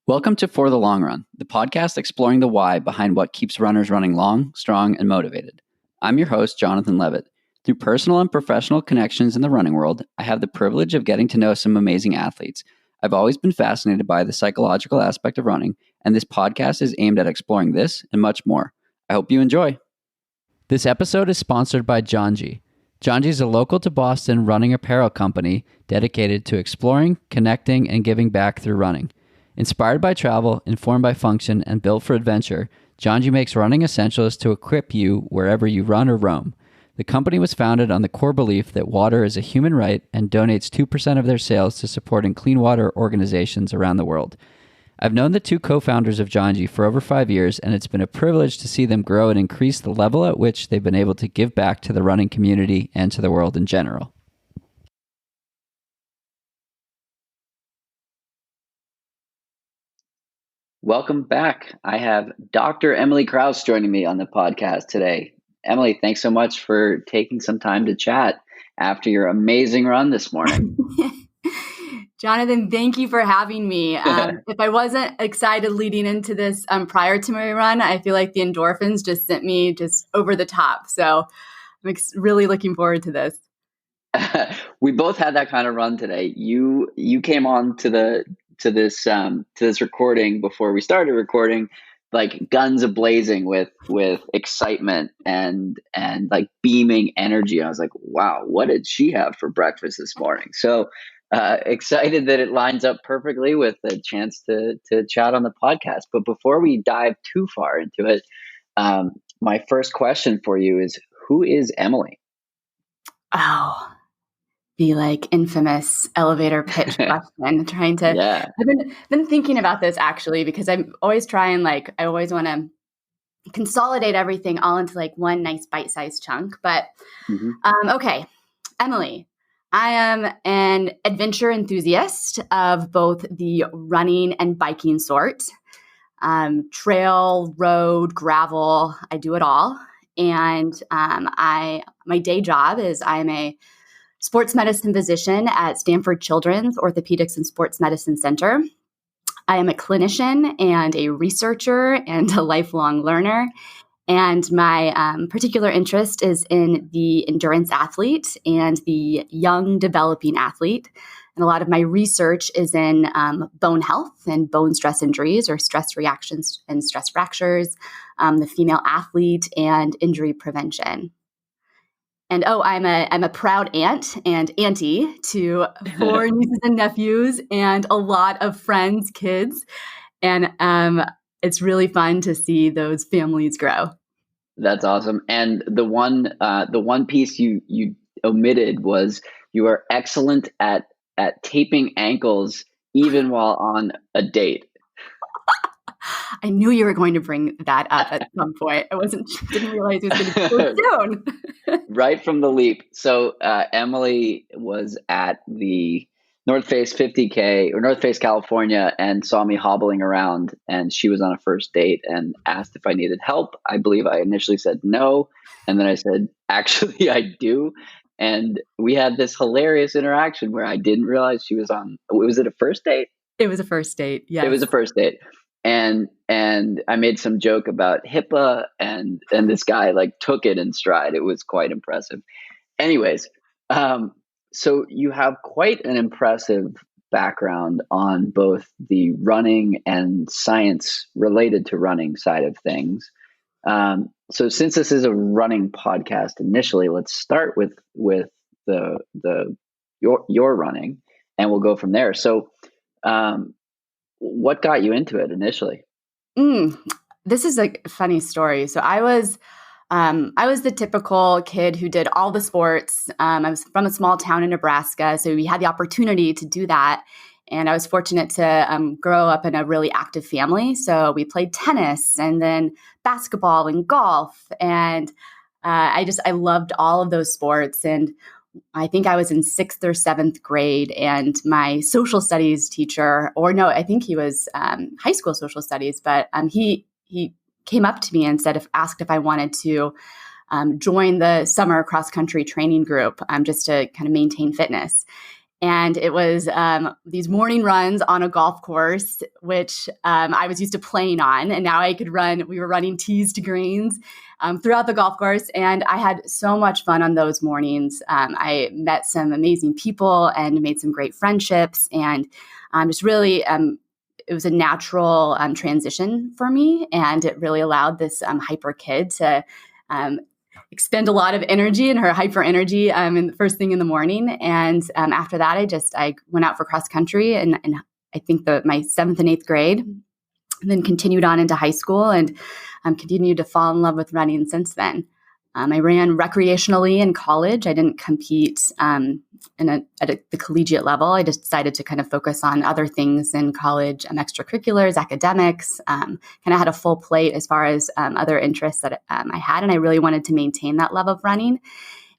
Welcome to For the Long Run, the podcast exploring the why behind what keeps runners running long, strong, and motivated. I'm your host, Jonathan Levitt. Through personal and professional connections in the running world, I have the privilege of getting to know some amazing athletes. I've always been fascinated by the psychological aspect of running, and this podcast is aimed at exploring this and much more. I hope you enjoy. This episode is sponsored by Janji. Janji is a local to Boston running apparel company dedicated to exploring, connecting, and giving back through running. Inspired by travel, informed by function, and built for adventure, Janji makes running essentials to equip you wherever you run or roam. The company was founded on the core belief that water is a human right and donates 2% of their sales to supporting clean water organizations around the world. I've known the two co-founders of Janji for over 5 years, and it's been a privilege to see them grow and increase the level at which they've been able to give back to the running community and to the world in general. Welcome back. I have Dr. Emily Kraus joining me on the podcast today. Emily, thanks so much for taking some time to chat after your amazing run this morning. Jonathan, thank you for having me. If I wasn't excited leading into this prior to my run, I feel like the endorphins just sent me just over the top. So I'm really looking forward to this. We both had that kind of run today. You came on to this recording before we started recording, like guns a-blazing with excitement and like beaming energy. I was like, wow, what did she have for breakfast this morning? So excited that it lines up perfectly with a chance to chat on the podcast. But before we dive too far into it, my first question for you is, who is Emily? Oh, the like infamous elevator pitch question. I've been thinking about this actually, because I'm always trying, I always want to consolidate everything all into like one nice bite-sized chunk. But okay, Emily. I am an adventure enthusiast of both the running and biking sort. Trail, road, gravel, I do it all. And my day job is I'm a sports medicine physician at Stanford Children's Orthopedics and Sports Medicine Center. I am a clinician and a researcher and a lifelong learner. And my particular interest is in the endurance athlete and the young developing athlete. And a lot of my research is in bone health and bone stress injuries or stress reactions and stress fractures, the female athlete, and injury prevention. And I'm a proud aunt and auntie to 4 nieces and nephews and a lot of friends' kids. And it's really fun to see those families grow. That's awesome. And the one piece you omitted was you are excellent at taping ankles even while on a date. I knew you were going to bring that up at some point. Didn't realize it was going to be so soon. Right from the leap. So Emily was at the North Face 50K or North Face, California, and saw me hobbling around, and she was on a first date and asked if I needed help. I believe I initially said no. And then I said, actually, I do. And we had this hilarious interaction where I didn't realize she was on. Was it a first date? It was a first date. Yes. It was a first date. And I made some joke about HIPAA, and this guy took it in stride. It was quite impressive. Anyways, so you have quite an impressive background on both the running and science related to running side of things. So since this is a running podcast, initially, let's start with your running, and we'll go from there. So, what got you into it initially? This is a funny story. So I was the typical kid who did all the sports. I was from a small town in Nebraska, so we had the opportunity to do that. And I was fortunate to grow up in a really active family. So we played tennis and then basketball and golf. And I loved all of those sports. And I think I was in 6th or 7th grade, and my social studies teacher, I think he was high school social studies, but he came up to me and asked if I wanted to join the summer cross country training group just to kind of maintain fitness. And it was these morning runs on a golf course, which I was used to playing on. And now I could run. We were running tees to greens throughout the golf course. And I had so much fun on those mornings. I met some amazing people and made some great friendships. And just really, it was a natural transition for me. And it really allowed this hyper kid to expend a lot of energy and her hyper energy in the first thing in the morning. And after that, I went out for cross country and I think my 7th and 8th grade, and then continued on into high school and continued to fall in love with running since then. I ran recreationally in college. I didn't compete at the collegiate level. I just decided to kind of focus on other things in college, extracurriculars, academics, kind of had a full plate as far as other interests that I had. And I really wanted to maintain that love of running.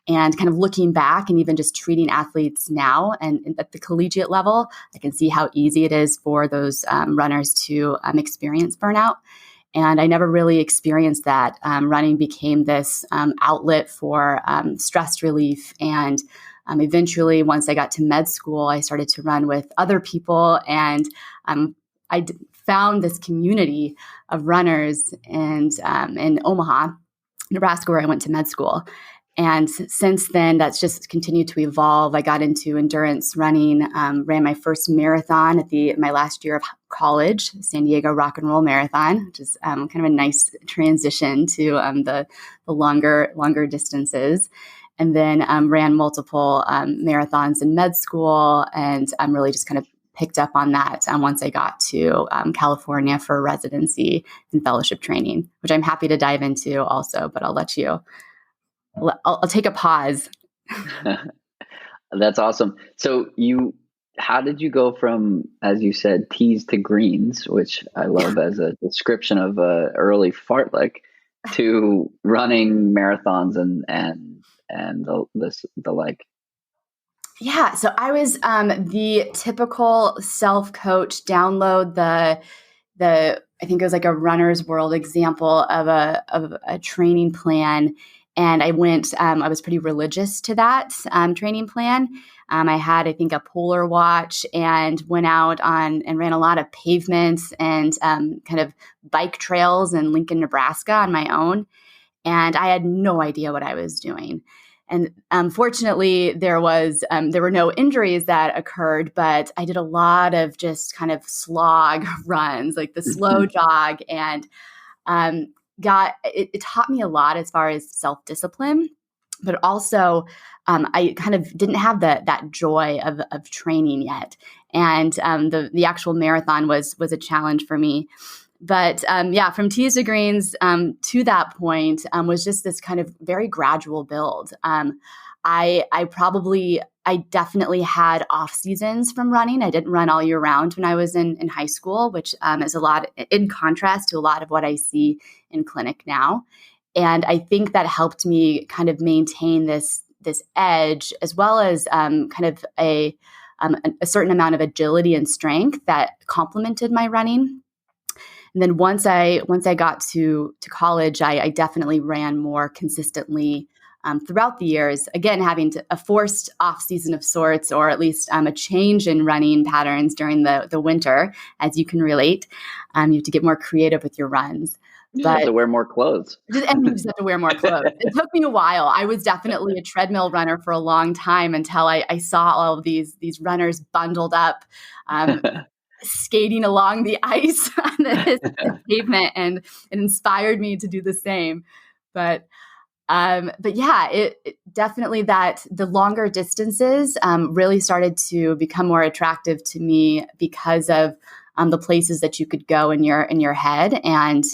And kind of looking back and even just treating athletes now and at the collegiate level, I can see how easy it is for those runners to experience burnout. And I never really experienced that. Running became this outlet for stress relief. And eventually, once I got to med school, I started to run with other people. And found this community of runners in Omaha, Nebraska, where I went to med school. And since then, that's just continued to evolve. I got into endurance running, ran my first marathon at my last year of college, San Diego Rock and Roll Marathon, which is kind of a nice transition to the longer distances. And then ran multiple marathons in med school, and really just kind of picked up on that once I got to California for residency and fellowship training, which I'm happy to dive into also, but I'll let you. I'll take a pause. That's awesome. So how did you go from, as you said, tees to greens, which I love as a description of a early fartlek, to running marathons and the like? Yeah. So I was the typical self-coach, download the I think it was like a Runner's World example of a training plan. And I was pretty religious to that training plan. I had, I think, a Polar watch and went out and ran a lot of pavements and kind of bike trails in Lincoln, Nebraska on my own. And I had no idea what I was doing. And fortunately, there were no injuries that occurred, but I did a lot of just kind of slog runs, like the slow jog, and it taught me a lot as far as self-discipline, but also I kind of didn't have that joy of training yet. And the actual marathon was a challenge for me. But from tees to greens to that point was just this kind of very gradual build. I definitely had off seasons from running. I didn't run all year round when I was in high school, which is a lot in contrast to a lot of what I see in clinic now. And I think that helped me kind of maintain this edge, as well as kind of a certain amount of agility and strength that complemented my running. And then once I got to college, I definitely ran more consistently throughout the years, again, having a forced off season of sorts, or at least a change in running patterns during the winter, as you can relate. You have to get more creative with your runs. You have to wear more clothes. And you just have to wear more clothes. It took me a while. I was definitely a treadmill runner for a long time until I saw all of these runners bundled up, skating along the ice on this pavement, and it inspired me to do the same. But yeah, it definitely, that the longer distances really started to become more attractive to me because of the places that you could go in your head and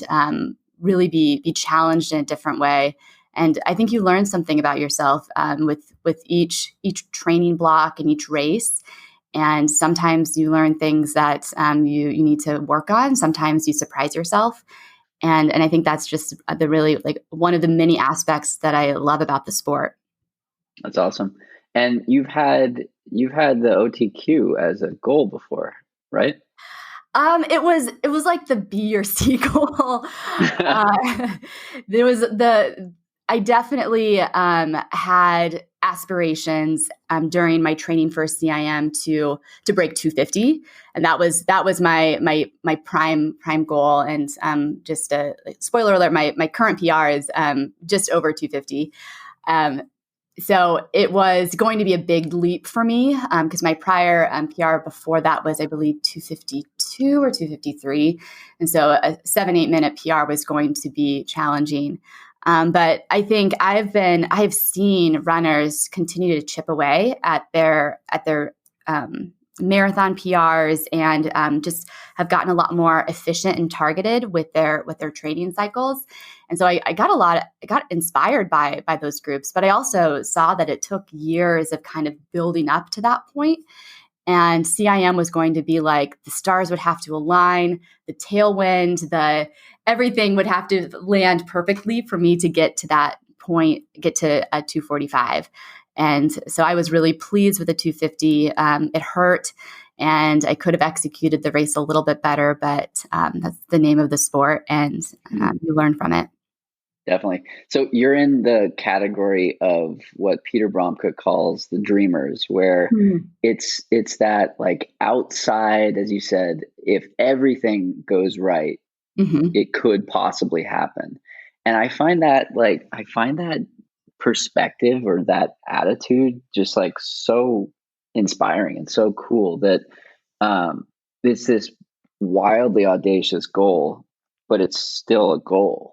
really be challenged in a different way. And I think you learn something about yourself with each training block and each race. And sometimes you learn things that you need to work on. Sometimes you surprise yourself. And I think that's just the really, like, one of the many aspects that I love about the sport. That's awesome. And you've had the OTQ as a goal before, right? It was like the B or C goal. I definitely had aspirations during my training for CIM to break 250, and that was my prime goal. And just a spoiler alert, my current PR is just over 250. So it was going to be a big leap for me because my prior PR before that was, I believe, 252 or 253. And so a 7-8 minute PR was going to be challenging. But I think I've seen runners continue to chip away at their marathon PRs and just have gotten a lot more efficient and targeted with their training cycles. And so I got inspired by those groups, but I also saw that it took years of kind of building up to that point. And CIM was going to be like the stars would have to align, the tailwind, everything would have to land perfectly for me to get to that point, get to a 245. And so I was really pleased with the 250. It hurt, and I could have executed the race a little bit better, but that's the name of the sport, and you learn from it. Definitely. So you're in the category of what Peter Bromka calls the dreamers, where it's that like outside, as you said, if everything goes right, it could possibly happen. And I find that perspective or that attitude just like so inspiring and so cool that it's this wildly audacious goal, but it's still a goal.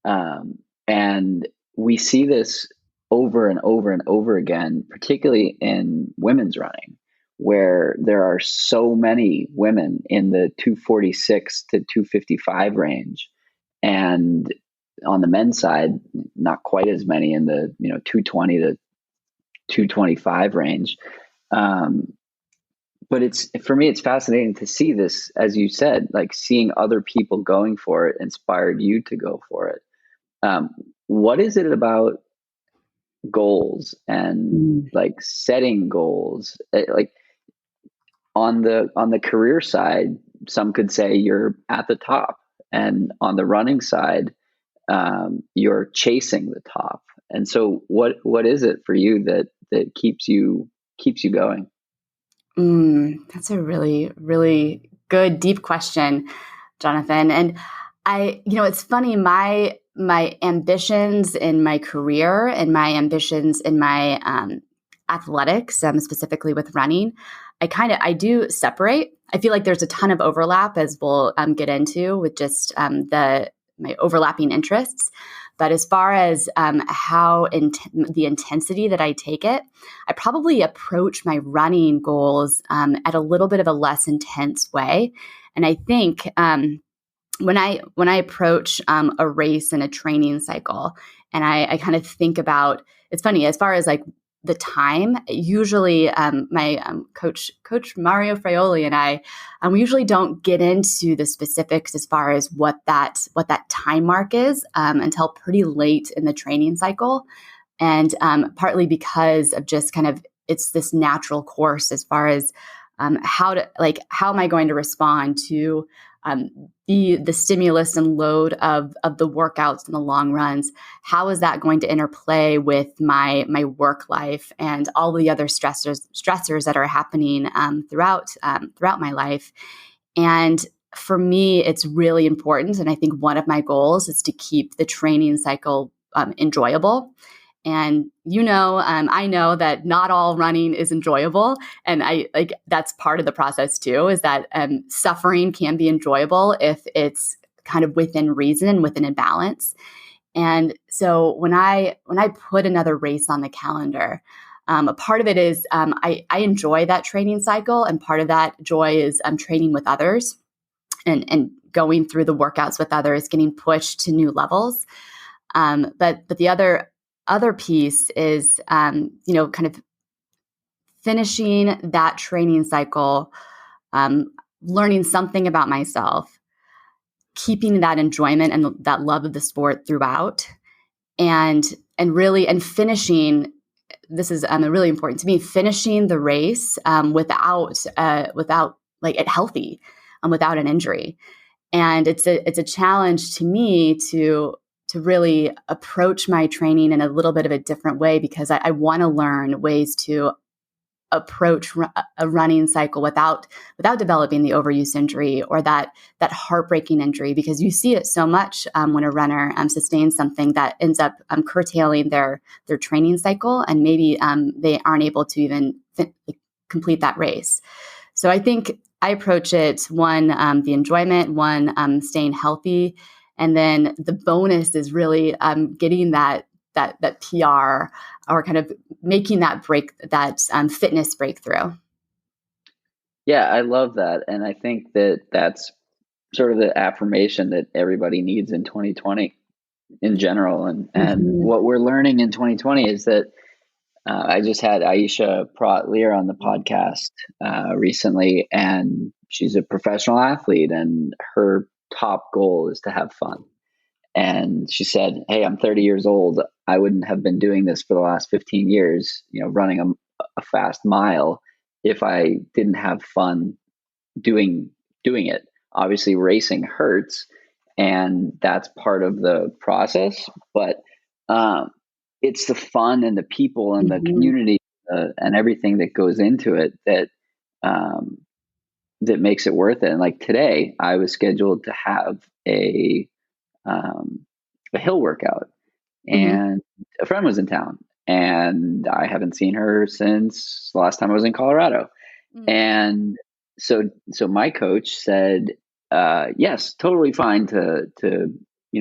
And we see this over and over and over again, particularly in women's running, where there are so many women in the 246 to 255 range. And on the men's side, not quite as many in the 220 to 225 range. But for me, it's fascinating to see this, as you said, like seeing other people going for it inspired you to go for it. What is it about goals and like setting goals? Like on the career side, some could say you're at the top, and on the running side, you're chasing the top. And so what is it for you that keeps you going? That's a really, really good, deep question, Jonathan. And it's funny, my ambitions in my career and my ambitions in my athletics, specifically with running, I do separate. I feel like there's a ton of overlap, as we'll get into with just my overlapping interests. But as far as how the intensity that I take it, I probably approach my running goals at a little bit of a less intense way. And I think when I approach a race and a training cycle, and I kind of think about, it's funny, as far as like the time, usually my coach Mario Fraioli and I, we usually don't get into the specifics as far as what that time mark is until pretty late in the training cycle. And partly because of just kind of, it's this natural course as far as how am I going to respond to the stimulus and load of the workouts and the long runs? How is that going to interplay with my work life and all the other stressors that are happening throughout my life? And for me, it's really important. And I think one of my goals is to keep the training cycle enjoyable. And I know that not all running is enjoyable, and that's part of the process too. Is that suffering can be enjoyable if it's kind of within reason and within a balance. And so when I put another race on the calendar, a part of it is I enjoy that training cycle, and part of that joy is training with others and going through the workouts with others, getting pushed to new levels. But the other piece is, kind of finishing that training cycle, learning something about myself, keeping that enjoyment and that love of the sport throughout, and finishing. This is really important to me. Finishing the race without it healthy, without an injury, and it's a challenge to me to to really approach my training in a little bit of a different way, because I want to learn ways to approach a running cycle without developing the overuse injury or that heartbreaking injury, because you see it so much when a runner sustains something that ends up curtailing their training cycle, and maybe they aren't able to even complete that race. So I think I approach it one, the enjoyment, one, staying healthy, and then the bonus is really getting that PR, or kind of making that fitness breakthrough. Yeah, I love that. And I think that that's sort of the affirmation that everybody needs in 2020 in general. And what we're learning in 2020 is that I just had Aisha Pratt-Lear on the podcast recently, and she's a professional athlete, and her top goal is to have fun. And she said, "Hey, I'm 30 years old. I wouldn't have been doing this for the last 15 years, running a fast mile, if I didn't have fun doing it. Obviously, racing hurts, and that's part of the process. But it's the fun and the people and the community and everything that goes into it that makes it worth it. And like today, I was scheduled to have a hill workout, and a friend was in town, and I haven't seen her since the last time I was in Colorado. And so my coach said, yes, totally fine to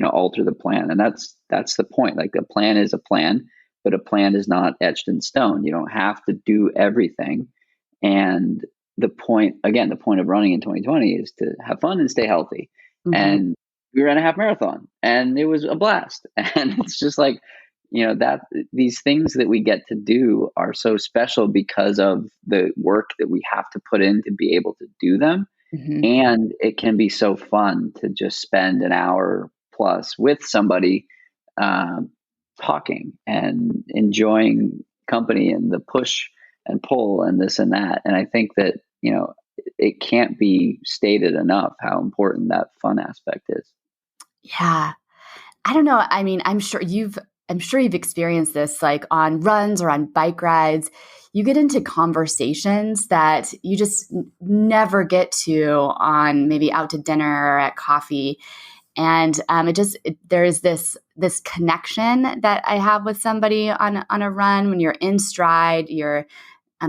alter the plan. And that's the point. Like, a plan is a plan, but a plan is not etched in stone. You don't have to do everything. And the point of running in 2020 is to have fun and stay healthy. And we ran a half marathon, and it was a blast. And it's just like, that these things that we get to do are so special because of the work that we have to put in to be able to do them. And it can be so fun to just spend an hour plus with somebody, talking and enjoying company and the push and pull and this and that. And I think that, it can't be stated enough how important that fun aspect is. Yeah. I don't know. I mean, I'm sure you've experienced this, like on runs or on bike rides. You get into conversations that you just never get to on maybe out to dinner or at coffee. And there's this connection that I have with somebody on a run. When you're in stride, you're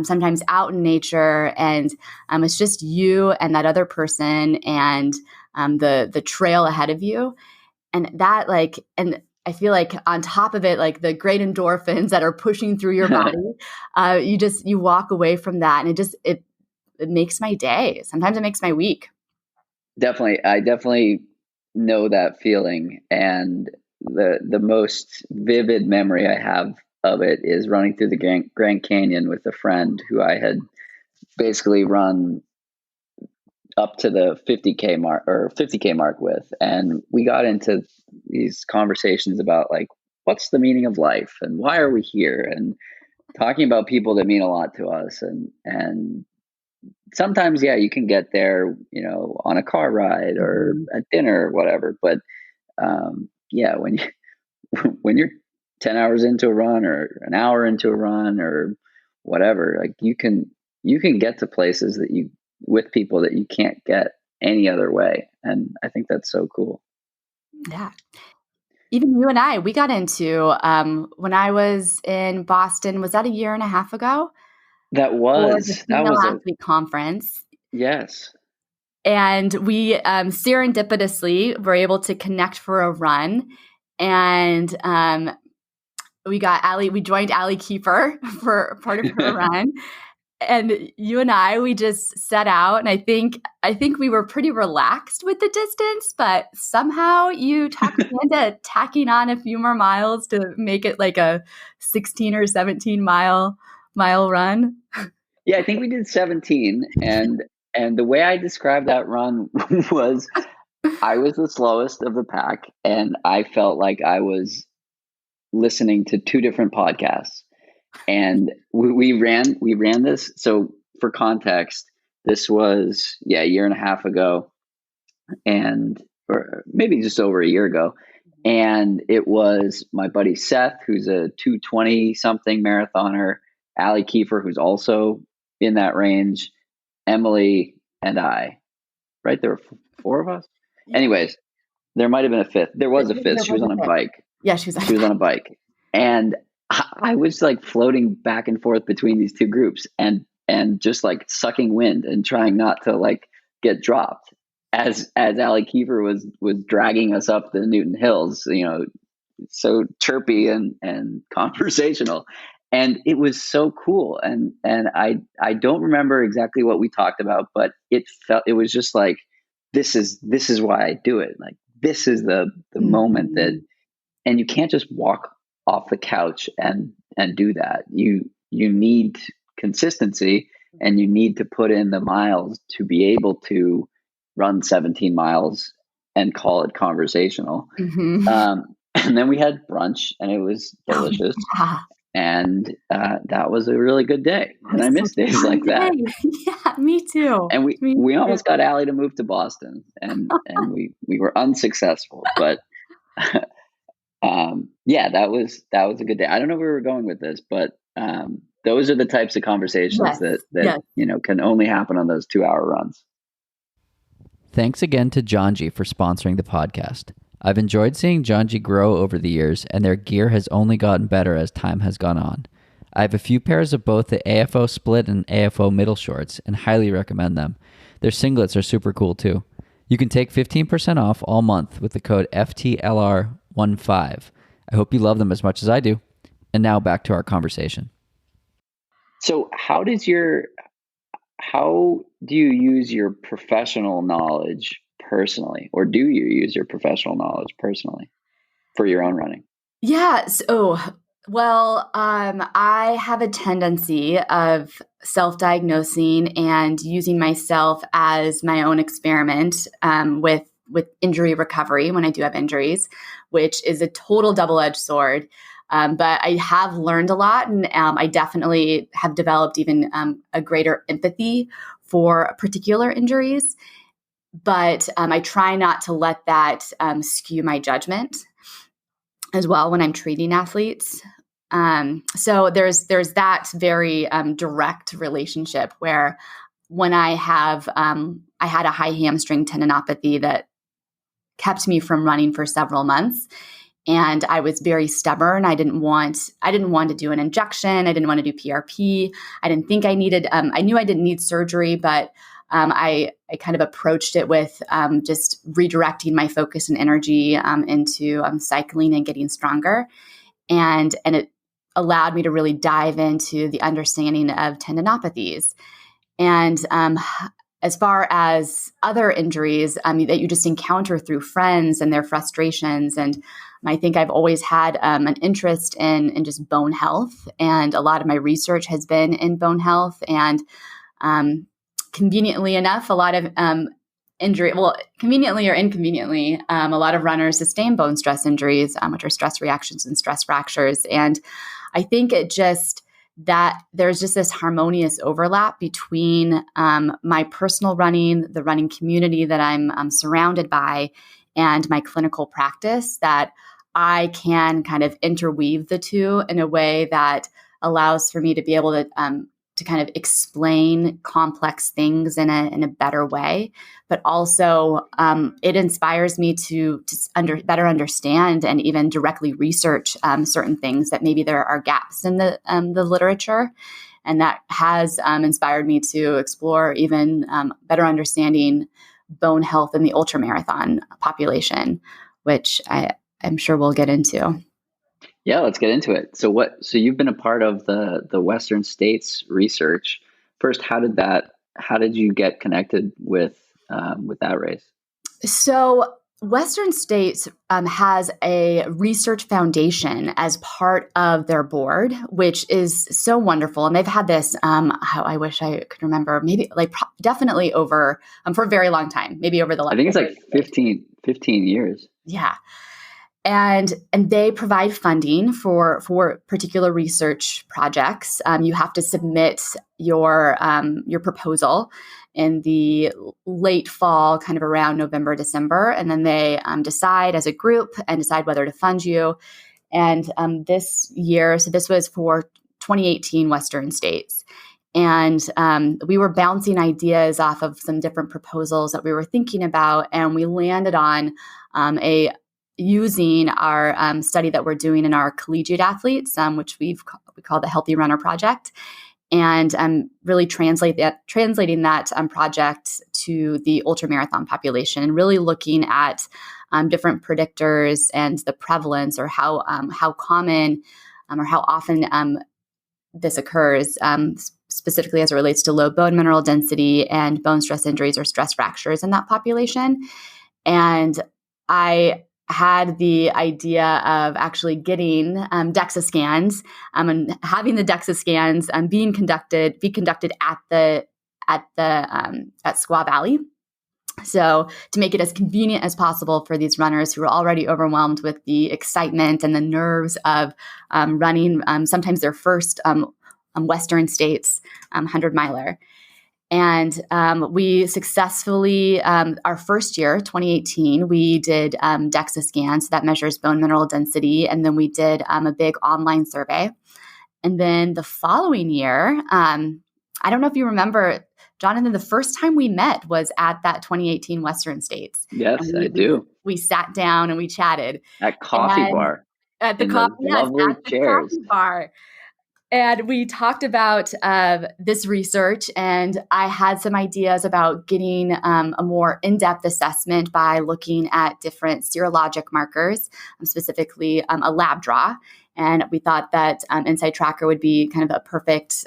sometimes out in nature, and it's just you and that other person, and the trail ahead of you. And that, and I feel like on top of it, like the great endorphins that are pushing through your body, you walk away from that, and it makes my day. Sometimes it makes my week. Definitely. I definitely know that feeling. And the most vivid memory I have of it is running through the Grand Canyon with a friend who I had basically run up to the 50K mark with. And we got into these conversations about, like, what's the meaning of life and why are we here, and talking about people that mean a lot to us. And sometimes, yeah, you can get there, on a car ride or at dinner or whatever. But yeah, when you're 10 hours into a run or an hour into a run or whatever, like, you can get to places with people that you can't get any other way. And I think that's so cool. Yeah. Even you and I, we got into, when I was in Boston, was that a year and a half ago? That was a athlete conference. Yes. And we serendipitously were able to connect for a run. And we joined Allie Kieffer for part of her run. And you and we just set out, and I think we were pretty relaxed with the distance, but somehow you talked me into tacking on a few more miles to make it like a 16 or 17 mile run. Yeah, I think we did 17, and the way I described that run was, I was the slowest of the pack, and I felt like I was listening to two different podcasts. And we ran this. So for context, this was a year and a half ago, or maybe just over a year ago. And it was my buddy Seth, who's a 220 something marathoner, Allie Kieffer, who's also in that range, Emily, and I. Right? There were four of us. Yeah. Anyways, there might have been a fifth. There was a fifth. She was on a bike. Yeah, she was on a bike. And I was like floating back and forth between these two groups and just like sucking wind and trying not to like get dropped as Allie Kieffer was dragging us up the Newton Hills, so chirpy and conversational. And it was so cool. And I don't remember exactly what we talked about, but it was just like, this is why I do it. Like, this is the moment that, and you can't just walk off the couch and do that. You need consistency, and you need to put in the miles to be able to run 17 miles and call it conversational. And then we had brunch, and it was delicious. And that was a really good day. And I miss days like that. Yeah, me too. And we almost got Allie to move to Boston, and we were unsuccessful. But yeah, that was a good day. I don't know where we were going with this, but those are the types of conversations that can only happen on those 2-hour runs. Thanks again to John G for sponsoring the podcast. I've enjoyed seeing John G grow over the years, and their gear has only gotten better as time has gone on. I have a few pairs of both the AFO split and AFO middle shorts and highly recommend them. Their singlets are super cool too. You can take 15% off all month with the code FTLR15. I hope you love them as much as I do. And now back to our conversation. So how do you use your professional knowledge personally, or do you use your professional knowledge personally for your own running? Yeah. So, I have a tendency of self-diagnosing and using myself as my own experiment with injury recovery when I do have injuries, which is a total double-edged sword. But I have learned a lot, and I definitely have developed even a greater empathy for particular injuries. But I try not to let that skew my judgment as well when I'm treating athletes. So there's that very direct relationship where when I had a high hamstring tendinopathy that kept me from running for several months. And I was very stubborn. I didn't want to do an injection. I didn't want to do PRP. I didn't think I needed, I knew I didn't need surgery, but I kind of approached it with just redirecting my focus and energy into cycling and getting stronger. And it allowed me to really dive into the understanding of tendinopathies. And as far as other injuries that you just encounter through friends and their frustrations, and I think I've always had an interest in just bone health, and a lot of my research has been in bone health. And conveniently enough, a lot of conveniently or inconveniently, a lot of runners sustain bone stress injuries, which are stress reactions and stress fractures. And I think that there's just this harmonious overlap between my personal running, the running community that I'm surrounded by, and my clinical practice, that I can kind of interweave the two in a way that allows for me to be able to kind of explain complex things in a better way. But also it inspires me to better understand and even directly research certain things that maybe there are gaps in the literature. And that has inspired me to explore even better understanding bone health in the ultramarathon population, which I'm sure we'll get into. Yeah, let's get into it. So you've been a part of the Western States research. First, how did you get connected with that race? So Western States has a research foundation as part of their board, which is so wonderful. And they've had this, I wish I could remember, maybe definitely over, for a very long time, maybe over the last. I think it's like 15 years. Yeah. And they provide funding for particular research projects. You have to submit your proposal in the late fall, kind of around November, December, and then they decide as a group and decide whether to fund you. And this year, so this was for 2018 Western states. And we were bouncing ideas off of some different proposals that we were thinking about, and we landed on using our study that we're doing in our collegiate athletes, which we call the Healthy Runner Project, and really translating that project to the ultramarathon population, and really looking at different predictors and the prevalence, or how common or how often this occurs, specifically as it relates to low bone mineral density and bone stress injuries or stress fractures in that population. And I had the idea of actually getting DEXA scans and having the DEXA scans be conducted at Squaw Valley. So to make it as convenient as possible for these runners who are already overwhelmed with the excitement and the nerves of running sometimes their first Western States 100-miler. And we successfully, our first year, 2018, we did DEXA scans, so that measures bone mineral density. And then we did a big online survey. And then the following year, I don't know if you remember, Jonathan, the first time we met was at that 2018 Western States. Yes, I do. We sat down and we chatted. At coffee bar. At the coffee bar. And we talked about this research, and I had some ideas about getting a more in-depth assessment by looking at different serologic markers, specifically a lab draw. And we thought that Insight Tracker would be kind of a perfect,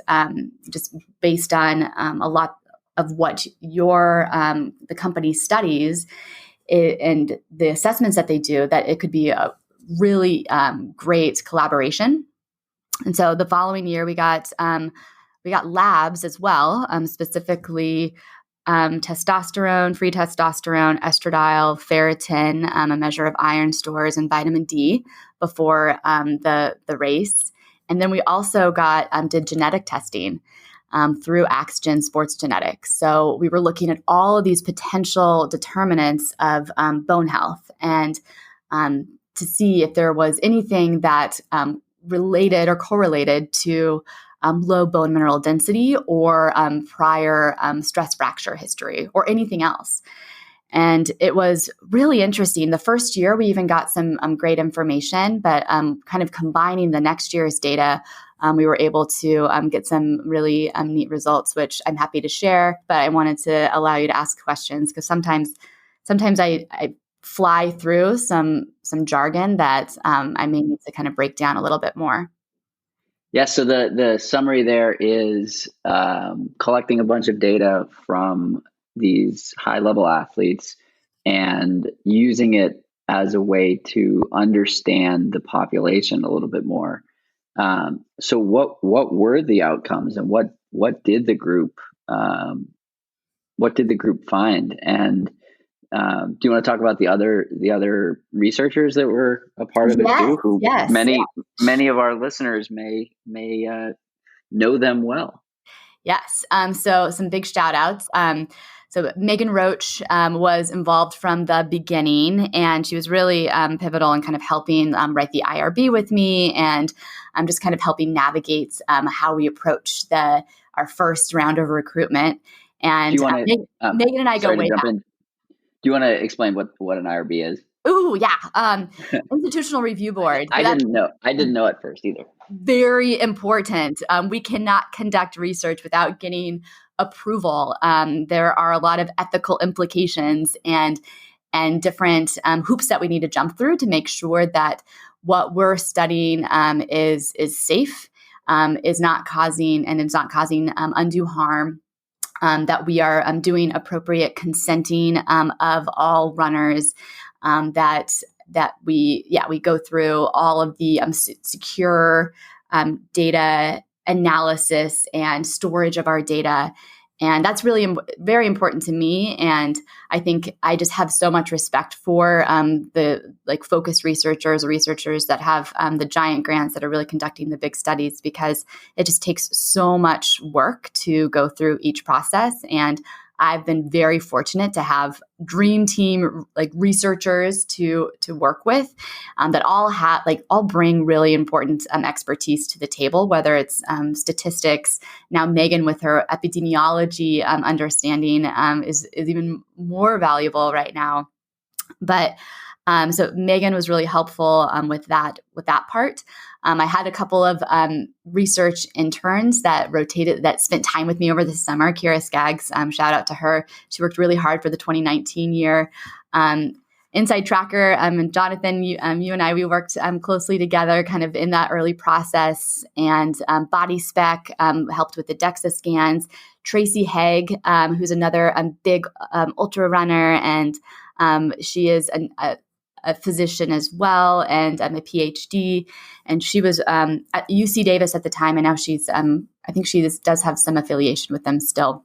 just based on a lot of what the company studies and the assessments that they do, that it could be a really great collaboration. And so the following year, we got labs as well, specifically testosterone, free testosterone, estradiol, ferritin, a measure of iron stores, and vitamin D before the race. And then we also did genetic testing through Axgen Sports Genetics. So we were looking at all of these potential determinants of bone health, and to see if there was anything that related or correlated to low bone mineral density or prior stress fracture history or anything else. And it was really interesting. The first year, we even got some great information, but kind of combining the next year's data, we were able to get some really neat results, which I'm happy to share. But I wanted to allow you to ask questions, because sometimes I fly through some jargon that I may need to kind of break down a little bit more. Yeah, so the summary there is collecting a bunch of data from these high-level athletes and using it as a way to understand the population a little bit more. So what were the outcomes, and what did the group find? And do you want to talk about the other researchers that were a part of it too? Who many of our listeners may know them well. Yes. So some big shout outs. So Megan Roche was involved from the beginning, and she was really pivotal in kind of helping write the IRB with me, and just kind of helping navigate how we approach our first round of recruitment. And Megan and I go way back. Do you want to explain what an IRB is? Ooh, yeah. Institutional Review Board. I didn't know at first either. Very important. We cannot conduct research without getting approval. There are a lot of ethical implications and different hoops that we need to jump through to make sure that what we're studying is safe, is not causing undue harm. That we are doing appropriate consenting of all runners, that we go through all of the secure data analysis and storage of our data, And that's really very important to me. And I think I just have so much respect for the focused researchers or researchers that have the giant grants that are really conducting the big studies, because it just takes so much work to go through each process. And I've been very fortunate to have dream team researchers to work with that all bring really important expertise to the table, whether it's statistics. Now Megan with her epidemiology understanding is even more valuable right now. But so Megan was really helpful with that part. I had a couple of research interns that spent time with me over the summer. Kira Skaggs, shout out to her. She worked really hard for the 2019 year. Inside Tracker, and Jonathan, you and I, we worked closely together kind of in that early process. And Body Spec helped with the DEXA scans. Tracy Hoeg, who's another big ultra runner, and she is a physician as well, and a PhD. And she was at UC Davis at the time, and now she's, I think she does have some affiliation with them still,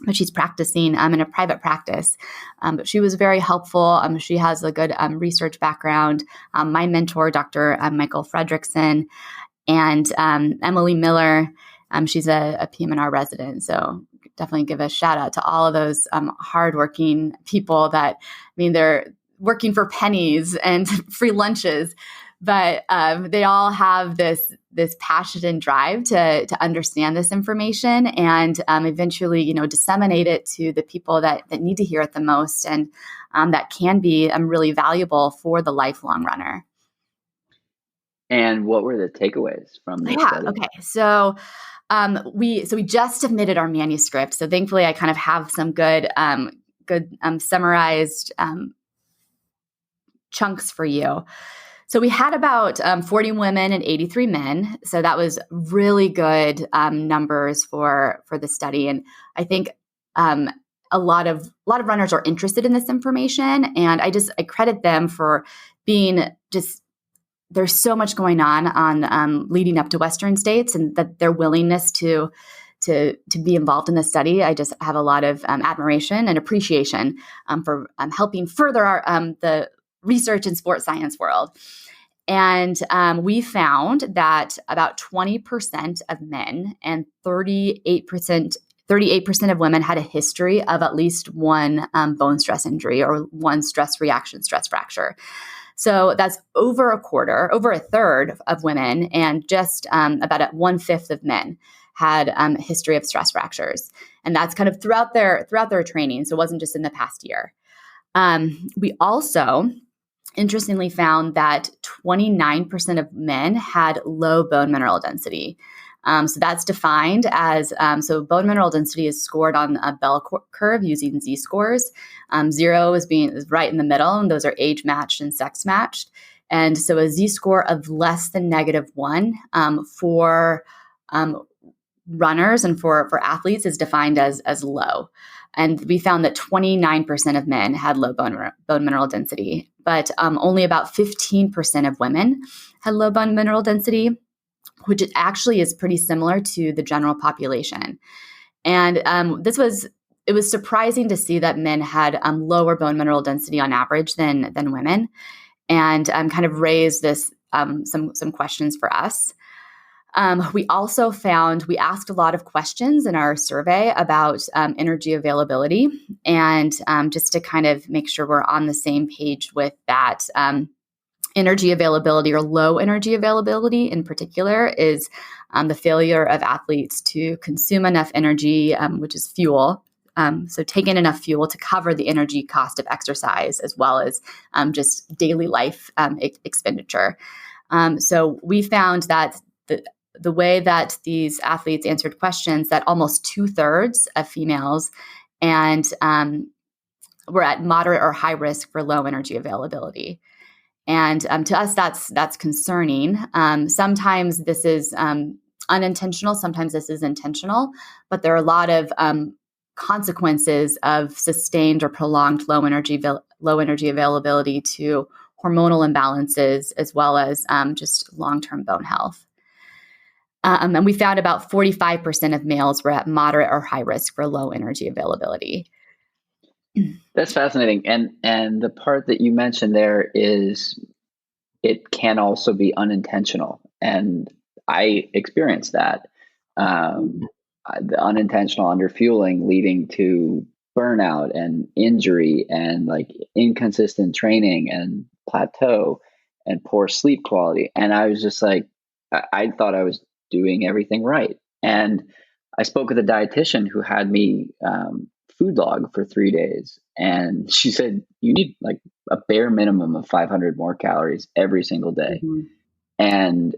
but she's practicing in a private practice. But she was very helpful. She has a good research background. My mentor, Dr. Michael Fredrickson, and Emily Miller, she's a PM&R resident. So definitely give a shout out to all of those hardworking people that, they're working for pennies and free lunches, but they all have this passion and drive to understand this information and eventually, disseminate it to the people that need to hear it the most, and that can be really valuable for the lifelong runner. And what were the takeaways from this study? Okay. So we just submitted our manuscript. So thankfully, I kind of have some good summarized chunks for you. So we had about 40 women and 83 men. So that was really good numbers for the study. And I think a lot of runners are interested in this information. And I credit them for being there's so much going on leading up to Western states, and that their willingness to be involved in the study. I just have a lot of admiration and appreciation for helping further the research in sports science world. And we found that about 20% of men and 38% of women had a history of at least one bone stress injury or one stress reaction, stress fracture. So that's over a third of women, and just about 1/5 of men had a history of stress fractures. And that's kind of throughout their training. So it wasn't just in the past year. We also interestingly found that 29% of men had low bone mineral density. So that's defined as, so bone mineral density is scored on a bell curve using Z-scores. 0 is right in the middle, and those are age matched and sex matched. And so a Z-score of less than -1 for runners and for athletes is defined as low. And we found that 29% of men had low bone mineral density, but only about 15% of women had low bone mineral density, which actually is pretty similar to the general population. And it was surprising to see that men had lower bone mineral density on average than women, and kind of raised this some questions for us. We also found we asked a lot of questions in our survey about energy availability, and just to kind of make sure we're on the same page with that. Energy availability, or low energy availability in particular, is the failure of athletes to consume enough energy, which is fuel. So take in enough fuel to cover the energy cost of exercise, as well as just daily life expenditure. So we found that the way that these athletes answered questions, that almost 2/3 of females and were at moderate or high risk for low energy availability. And to us, that's concerning. Sometimes this is unintentional. Sometimes this is intentional. But there are a lot of consequences of sustained or prolonged low energy availability to hormonal imbalances, as well as just long-term bone health. And we found about 45% of males were at moderate or high risk for low energy availability. That's fascinating. And the part that you mentioned there is it can also be unintentional. And I experienced that. The unintentional underfueling leading to burnout and injury and like inconsistent training and plateau and poor sleep quality. And I was just like, I thought I was doing everything right. And I spoke with a dietitian who had me food log for 3 days. And she said, you need like a bare minimum of 500 more calories every single day. Mm-hmm. And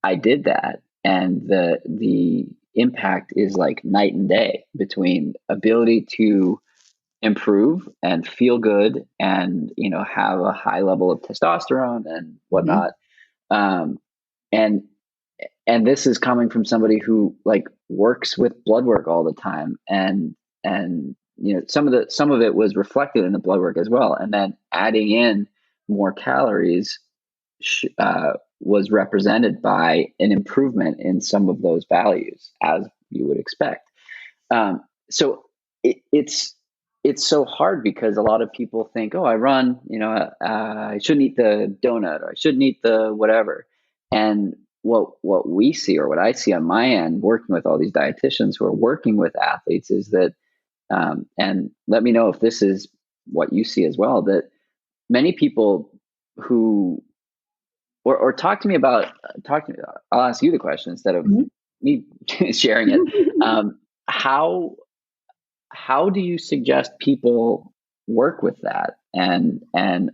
I did that. And the impact is like night and day between ability to improve and feel good and, have a high level of testosterone and whatnot. Mm-hmm. And this is coming from somebody who like works with blood work all the time. And some of it was reflected in the blood work as well. And then adding in more calories was represented by an improvement in some of those values, as you would expect. So it's so hard because a lot of people think, oh, I run, I shouldn't eat the donut or I shouldn't eat the whatever. And what we see, or what I see on my end, working with all these dietitians who are working with athletes, is that, and let me know if this is what you see as well, that many people who, or talk to me, I'll ask you the question instead of mm-hmm. me sharing it. How do you suggest people work with that and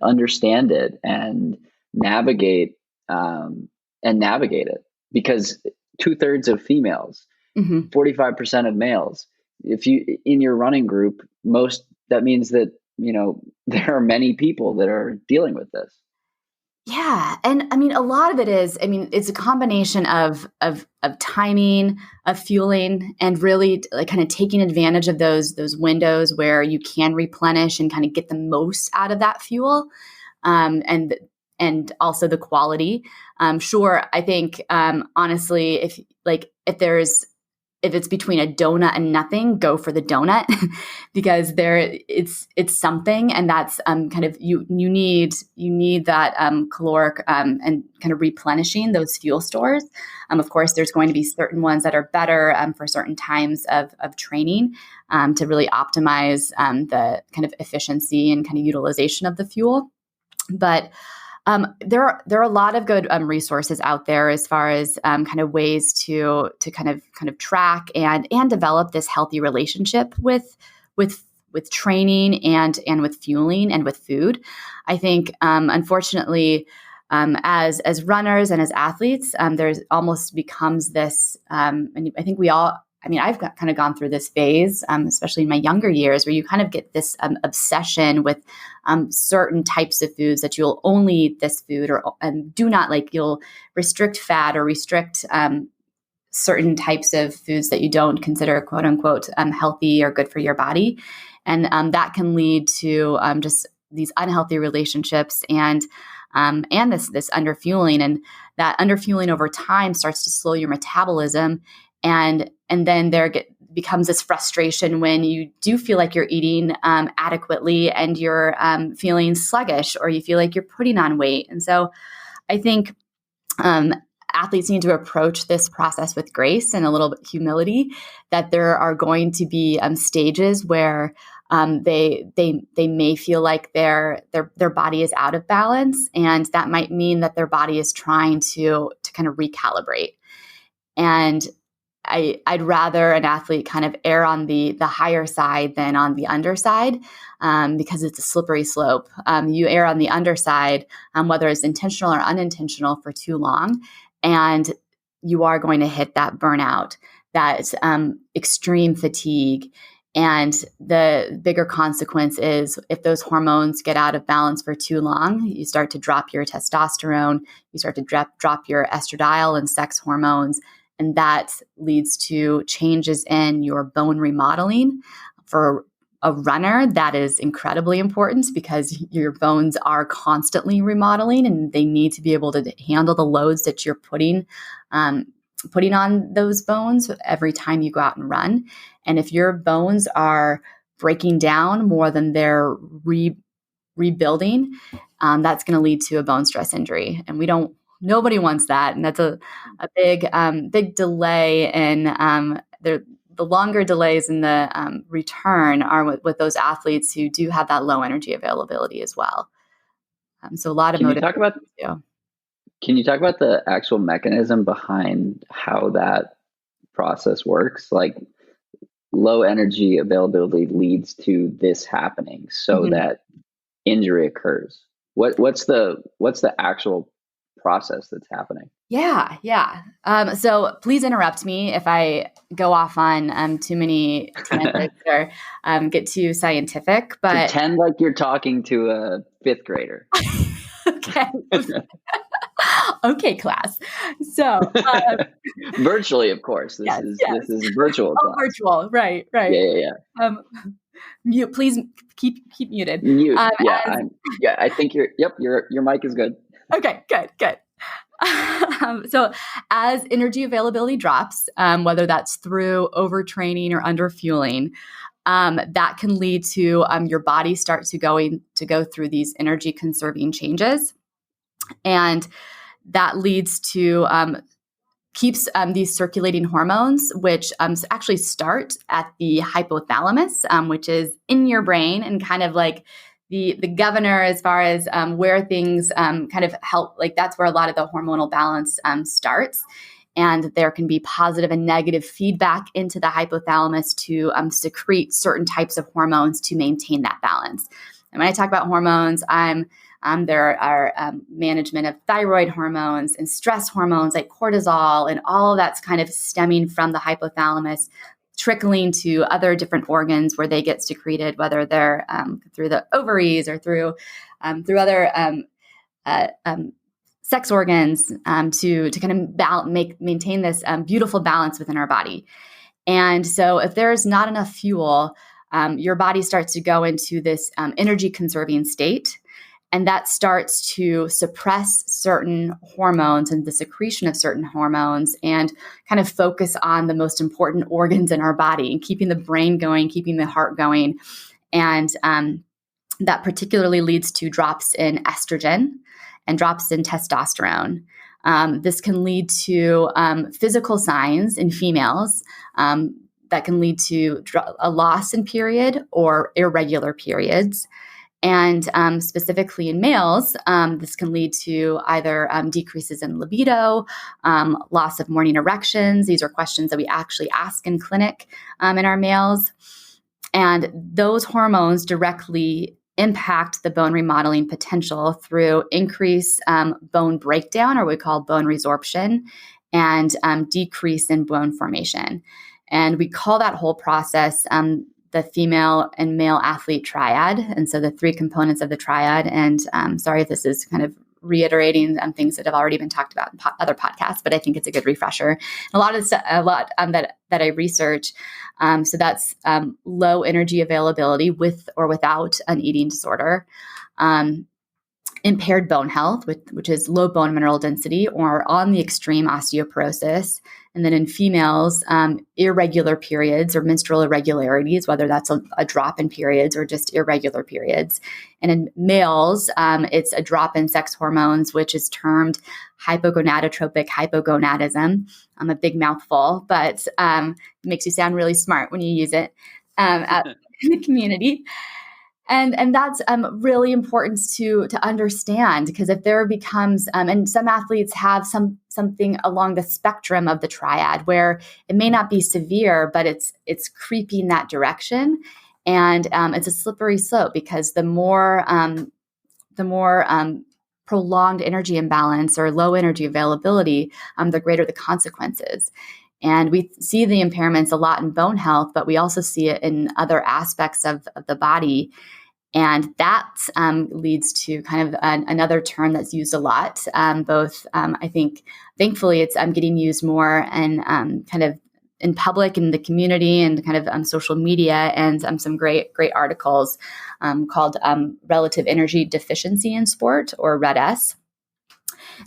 understand it and navigate it? Because 2/3 of females, mm-hmm. 45% of males. If you in your running group, that means that there are many people that are dealing with this. Yeah. And I mean, a lot of it is, it's a combination of timing, of fueling, and really like kind of taking advantage of those windows where you can replenish and kind of get the most out of that fuel. And also the quality. Sure. I think, honestly, if it's between a donut and nothing, go for the donut because it's something, and that's kind of you need that caloric and kind of replenishing those fuel stores. Of course, there's going to be certain ones that are better for certain times of training to really optimize the kind of efficiency and kind of utilization of the fuel, but. There are a lot of good resources out there as far as kind of ways to kind of track and develop this healthy relationship with training and with fueling and with food. I think unfortunately, as runners and as athletes, there's almost becomes this, and I think we all. I've kind of gone through this phase, especially in my younger years, where you kind of get this obsession with certain types of foods that you'll only eat this food, and do not you'll restrict fat or restrict certain types of foods that you don't consider quote unquote healthy or good for your body, and that can lead to just these unhealthy relationships and this underfueling, and that underfueling over time starts to slow your metabolism. And then becomes this frustration when you do feel like you're eating adequately and you're feeling sluggish, or you feel like you're putting on weight. And so I think athletes need to approach this process with grace and a little bit humility, that there are going to be stages where they may feel like their body is out of balance, and that might mean that their body is trying to kind of recalibrate. And I'd rather an athlete kind of err on the higher side than on the underside, because it's a slippery slope. You err on the underside, whether it's intentional or unintentional, for too long, and you are going to hit that burnout, that extreme fatigue. And the bigger consequence is if those hormones get out of balance for too long, you start to drop your testosterone, you start to drop your estradiol and sex hormones. And that leads to changes in your bone remodeling. For a runner, that is incredibly important because your bones are constantly remodeling, and they need to be able to handle the loads that you're putting putting on those bones every time you go out and run. And if your bones are breaking down more than they're rebuilding, that's going to lead to a bone stress injury. And nobody wants that. And that's a big delay in the longer delays in the return are with those athletes who do have that low energy availability as well. So a lot of motivation. Can you talk about the actual mechanism behind how that process works? Like, low energy availability leads to this happening so that injury occurs. What's the actual process that's happening? Yeah. So please interrupt me if I go off on too many tangents or get too scientific. But pretend like you're talking to a fifth grader. Okay. Okay, class. So virtually, of course. This is virtual class. Virtual, right. Yeah. Mute, please keep muted. Mute. I think your mic is good. Okay, good. So as energy availability drops, whether that's through overtraining or underfueling, that can lead to your body start to go through these energy conserving changes. And that leads to keeps these circulating hormones, which actually start at the hypothalamus, which is in your brain and kind of like the governor as far as where things kind of help. Like that's where a lot of the hormonal balance starts. And there can be positive and negative feedback into the hypothalamus to secrete certain types of hormones to maintain that balance. And when I talk about hormones, there are management of thyroid hormones and stress hormones like cortisol, and all of that's kind of stemming from the hypothalamus, trickling to other different organs where they get secreted, whether they're through the ovaries or through other sex organs to kind of maintain this beautiful balance within our body. And so if there's not enough fuel, your body starts to go into this energy conserving state. And that starts to suppress certain hormones and the secretion of certain hormones and kind of focus on the most important organs in our body and keeping the brain going, keeping the heart going. And that particularly leads to drops in estrogen and drops in testosterone. This can lead to physical signs in females that can lead to a loss in period or irregular periods. And specifically in males, this can lead to either decreases in libido, loss of morning erections. These are questions that we actually ask in clinic in our males. And those hormones directly impact the bone remodeling potential through increased bone breakdown, or what we call bone resorption, and decrease in bone formation. And we call that whole process the female and male athlete triad. And so the three components of the triad, and sorry if this is kind of reiterating things that have already been talked about in other podcasts, but I think it's a good refresher. A lot that I research. So that's low energy availability with or without an eating disorder, impaired bone health, which is low bone mineral density or on the extreme osteoporosis. And then in females, irregular periods or menstrual irregularities, whether that's a drop in periods or just irregular periods. And in males, it's a drop in sex hormones, which is termed hypogonadotropic hypogonadism. A big mouthful, but it makes you sound really smart when you use it in the community. And that's really important to understand, because if there becomes, and some athletes have something along the spectrum of the triad where it may not be severe, but it's creeping that direction, and it's a slippery slope, because the more prolonged energy imbalance or low energy availability, the greater the consequences. And we see the impairments a lot in bone health, but we also see it in other aspects of the body. And that leads to kind of another term that's used a lot. Both, I think, thankfully, it's getting used more and kind of in public, in the community, and kind of social media, and some great articles called Relative Energy Deficiency in Sport, or RED-S.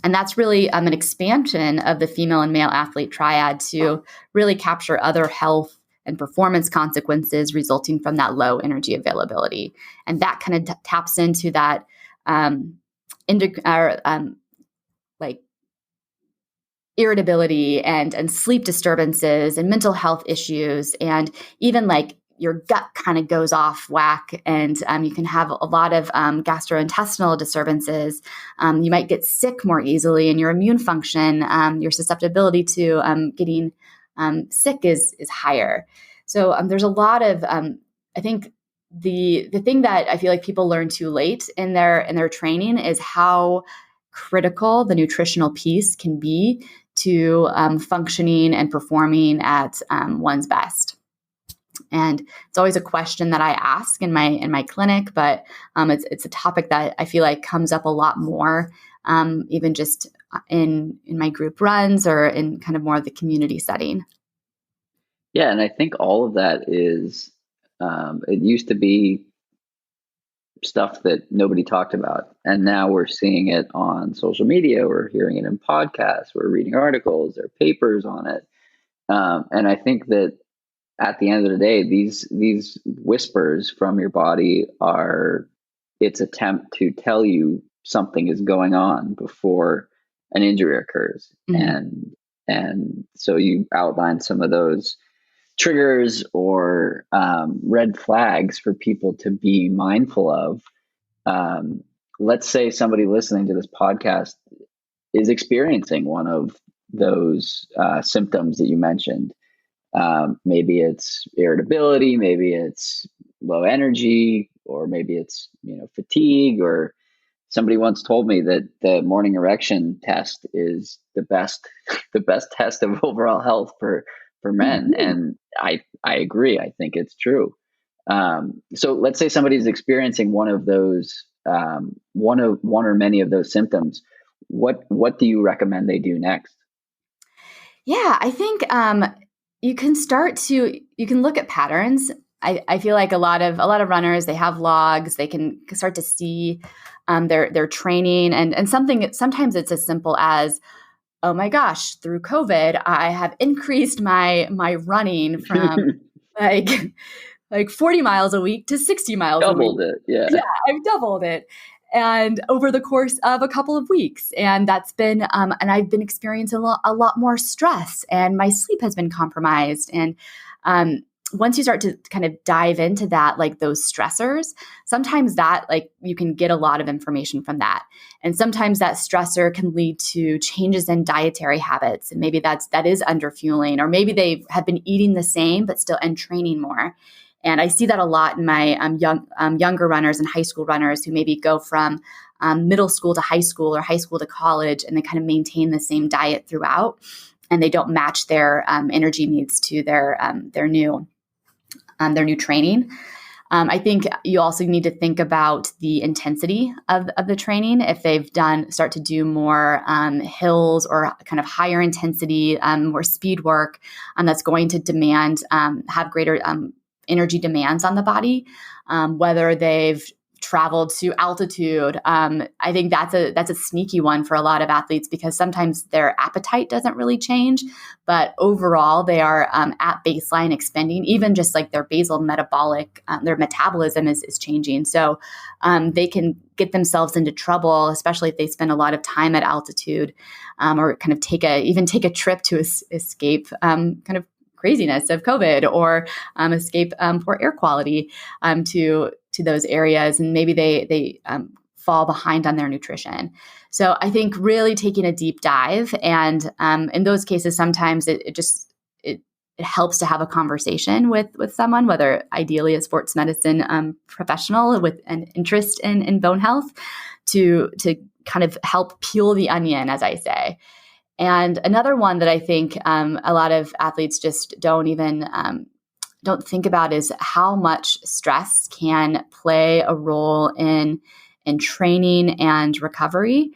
And that's really an expansion of the female and male athlete triad to really capture other health and performance consequences resulting from that low energy availability. And that kind of taps into that like irritability and sleep disturbances and mental health issues, and even like your gut kind of goes off whack, and you can have a lot of gastrointestinal disturbances. You might get sick more easily, and your immune function, your susceptibility to getting sick is higher. So there's a lot of I think the thing that I feel like people learn too late in their training is how critical the nutritional piece can be to functioning and performing at one's best. And it's always a question that I ask in my clinic, but it's a topic that I feel like comes up a lot more, even just in my group runs or in kind of more of the community setting. Yeah, and I think all of that is, it used to be stuff that nobody talked about, and now we're seeing it on social media, we're hearing it in podcasts, we're reading articles, there are papers on it. And I think that at the end of the day, these whispers from your body are its attempt to tell you something is going on before an injury occurs. Mm-hmm. And so you outlined some of those triggers or red flags for people to be mindful of. Let's say somebody listening to this podcast is experiencing one of those symptoms that you mentioned. Maybe it's irritability, maybe it's low energy, or maybe it's fatigue. Or somebody once told me that the morning erection test is the best test of overall health for men, and I agree. I think it's true. So let's say somebody's experiencing one of those, one or many of those symptoms. What do you recommend they do next? Yeah, I think you can look at patterns. I feel like a lot of runners, they have logs, they can start to see their training, and sometimes it's as simple as, oh my gosh, through COVID, I have increased my running from like 40 miles a week to 60 miles a week. Doubled it, yeah. Yeah, I've doubled it. And over the course of a couple of weeks. And that's been, and I've been experiencing a lot more stress, and my sleep has been compromised. And once you start to kind of dive into that, like those stressors, sometimes that, like, you can get a lot of information from that. And sometimes that stressor can lead to changes in dietary habits. And maybe that is underfueling, or maybe they have been eating the same, but still and training more. And I see that a lot in my younger runners and high school runners who maybe go from middle school to high school or high school to college, and they kind of maintain the same diet throughout, and they don't match their energy needs to their new training. I think you also need to think about the intensity of the training. If they've start to do more hills or kind of higher intensity, more speed work, that's going to demand have greater energy demands on the body, whether they've traveled to altitude. I think that's a sneaky one for a lot of athletes, because sometimes their appetite doesn't really change, but overall they are at baseline expending, even just like their basal metabolic, their metabolism is changing. So they can get themselves into trouble, especially if they spend a lot of time at altitude, or kind of take a trip to escape kind of craziness of COVID, or escape poor air quality to those areas, and maybe they fall behind on their nutrition. So I think really taking a deep dive, and in those cases, sometimes it helps to have a conversation with someone, whether ideally a sports medicine professional with an interest in bone health, to kind of help peel the onion, as I say. And another one that I think a lot of athletes just don't think about is how much stress can play a role in training and recovery.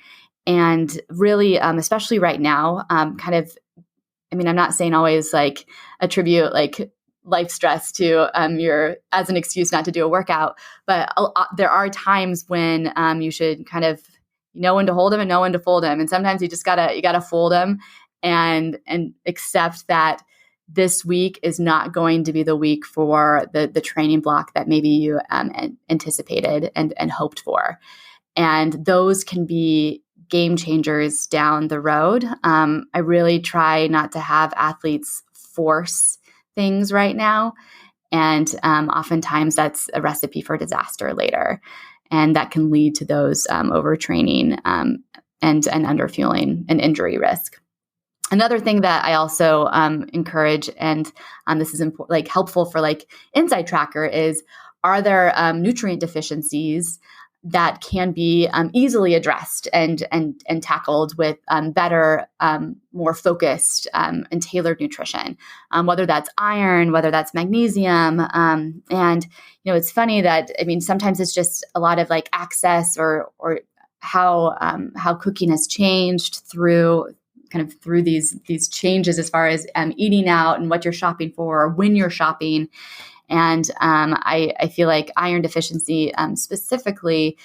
And really, especially right now, I'm not saying always like attribute like life stress to as an excuse not to do a workout, but there are times when you should kind of you know when to hold them and know when to fold them. And sometimes you gotta fold them and accept that this week is not going to be the week for the training block that maybe you anticipated and hoped for. And those can be game changers down the road. I really try not to have athletes force things right now. And oftentimes that's a recipe for disaster later. And that can lead to those overtraining and underfueling and injury risk. Another thing that I also encourage, and this is helpful for Inside Tracker, is are there nutrient deficiencies that can be easily addressed and tackled with better, more focused and tailored nutrition, whether that's iron, whether that's magnesium. And, it's funny that, sometimes it's just a lot of access or how cooking has changed through these changes as far as eating out and what you're shopping for or when you're shopping. And I feel like iron deficiency specifically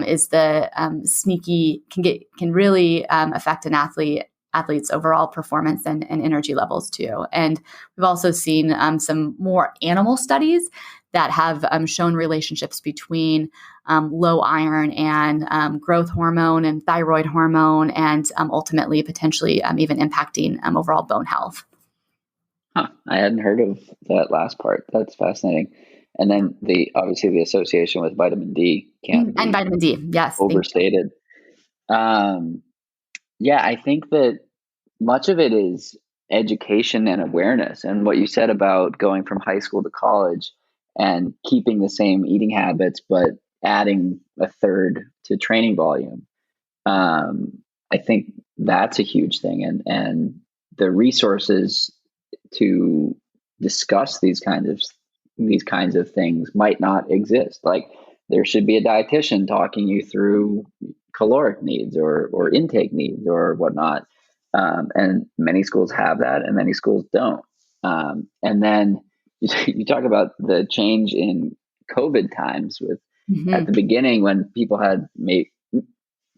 is the sneaky, can really affect an athlete's overall performance and energy levels too. And we've also seen some more animal studies that have shown relationships between low iron and growth hormone and thyroid hormone, and ultimately potentially even impacting overall bone health. Huh. I hadn't heard of that last part. That's fascinating. And then obviously the association with vitamin D and vitamin D, yes, overstated. Yeah, I think that much of it is education and awareness. And what you said about going from high school to college and keeping the same eating habits, but adding a third to training volume. I think that's a huge thing. And the resources to discuss these kinds of things might not exist. Like there should be a dietitian talking you through caloric needs or intake needs or whatnot. And many schools have that and many schools don't. And then you talk about the change in COVID times with at the beginning when